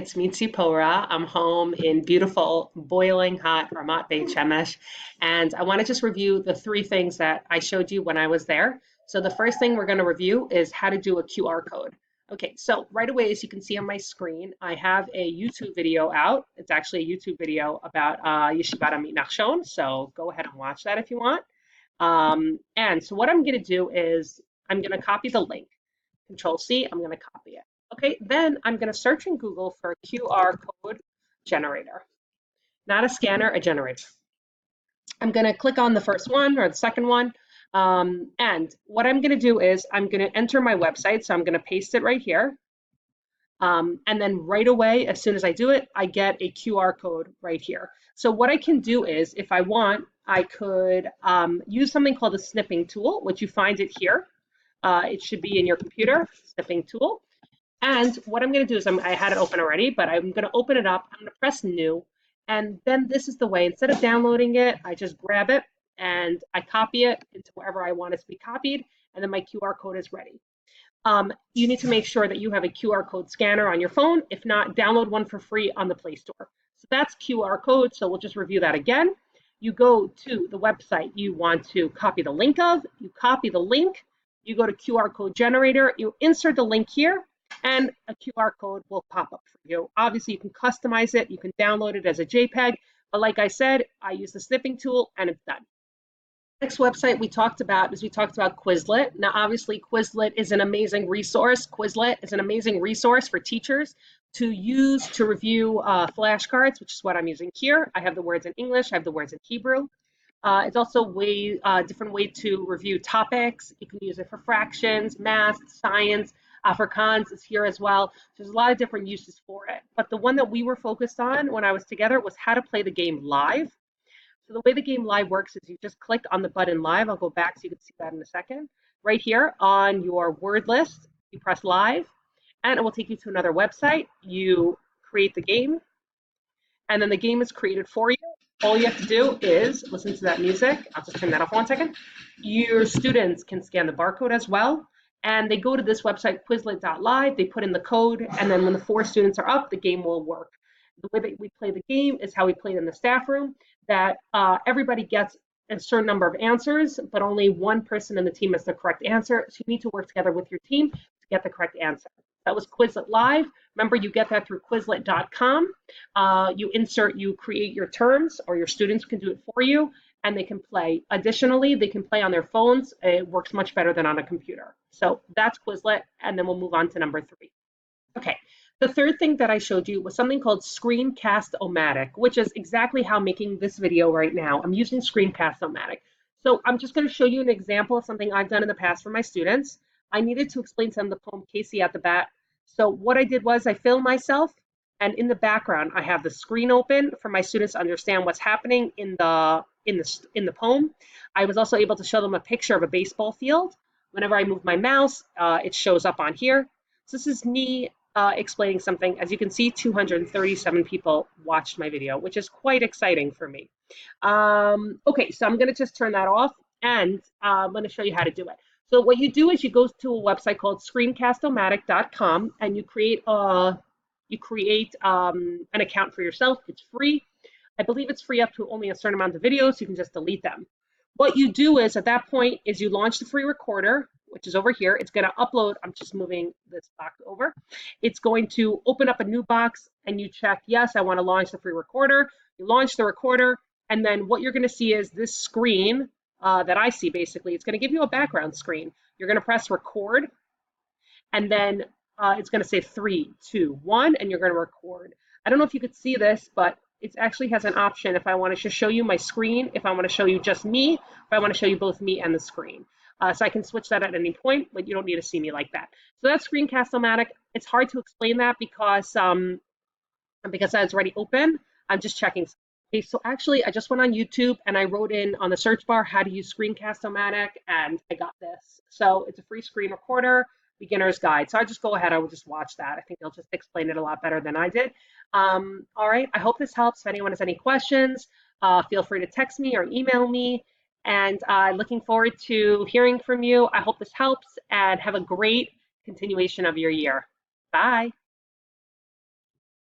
it's me, Tzipora. I'm home in beautiful, boiling hot Ramat Beit Shemesh, and I want to just review the three things that I showed you when I was there. So the first thing we're going to review is how to do a QR code. Okay, so right away, as you can see on my screen, I have a YouTube video out. It's actually a YouTube video about Yeshivat Amit Nachshon, so go ahead and watch that if you want. And so what I'm going to do is I'm going to copy the link. Control C, I'm going to copy it. Okay, then I'm going to search in Google for a QR code generator. Not a scanner, a generator. I'm going to click on the first one or the second one. And what I'm going to do is I'm going to enter my website. So I'm going to paste it right here. And then right away, as soon as I do it, I get a QR code right here. So what I can do is, if I want, I could use something called a snipping tool, which you find it here. It should be in your computer, snipping tool. And what I'm going to do is I had it open already, but I'm going to open it up. I'm going to press new. And then this is the way. Instead of downloading it, I just grab it and I copy it into wherever I want it to be copied. And then my QR code is ready. You need to make sure that you have a QR code scanner on your phone. If not, download one for free on the Play Store. So that's QR code. So we'll just review that again. You go to the website you want to copy the link of. You copy the link. You go to QR code generator. You insert the link here, and a QR code will pop up for you. Obviously, you can customize it. You can download it as a JPEG. But like I said, I use the snipping tool, and it's done. Next website we talked about Quizlet. Now, obviously, Quizlet is an amazing resource. Quizlet is an amazing resource for teachers to use to review flashcards, which is what I'm using here. I have the words in English. I have the words in Hebrew. It's also a different way to review topics. You can use it for fractions, math, science. Afrikaans is here as well. There's a lot of different uses for it. But the one that we were focused on when I was together was how to play the game live. So the way the game live works is you just click on the button live. I'll go back so you can see that in a second. Right here on your word list, you press live, and it will take you to another website. You create the game, and then the game is created for you. All you have to do is listen to that music. I'll just turn that off 1 second. Your students can scan the barcode as well, and they go to this website, Quizlet.live. They put in the code, and then when the 4 students are up, the game will work. The way that we play the game is how we played in the staff room, that everybody gets a certain number of answers, but only one person in the team has the correct answer. So you need to work together with your team to get the correct answer. That was Quizlet Live. Remember, you get that through Quizlet.com. You create your terms, or your students can do it for you, and they can play. Additionally, they can play on their phones. It works much better than on a computer. So that's Quizlet, and then we'll move on to number 3. Okay. The third thing that I showed you was something called Screencastomatic, which is exactly how I'm making this video right now. I'm using Screencastomatic. So I'm just going to show you an example of something I've done in the past for my students. I needed to explain to them the poem Casey at the Bat. So what I did was I filmed myself, and in the background I have the screen open for my students to understand what's happening in the poem. I was also able to show them a picture of a baseball field. Whenever I move my mouse, it shows up on here. So this is me explaining something. As you can see, 237 people watched my video, which is quite exciting for me. Okay, so I'm going to just turn that off, and I'm going to show you how to do it. So what you do is you go to a website called Screencastomatic.com, and you create an account for yourself. It's free. I believe it's free up to only a certain amount of videos, so you can just delete them. What you do is, at that point, is you launch the free recorder, which is over here. It's going to upload. I'm just moving this box over. It's going to open up a new box, and you check, yes, I want to launch the free recorder. You launch the recorder, and then what you're going to see is this screen that I see, basically. It's going to give you a background screen. You're going to press record, and then it's going to say 3, 2, 1, and you're going to record. I don't know if you could see this, but it actually has an option if I want to just show you my screen, if I want to show you just me, if I want to show you both me and the screen. So I can switch that at any point, but you don't need to see me like that. So that's Screencast-O-Matic. It's hard to explain that because that's already open. I'm just checking. Okay, so actually, I just went on YouTube and I wrote in on the search bar how to use Screencast-O-Matic, and I got this. So it's a free screen recorder, beginner's guide. So I just go ahead. I will just watch that. I think they'll just explain it a lot better than I did. All right. I hope this helps. If anyone has any questions, feel free to text me or email me. And looking forward to hearing from you. I hope this helps, and have a great continuation of your year. Bye.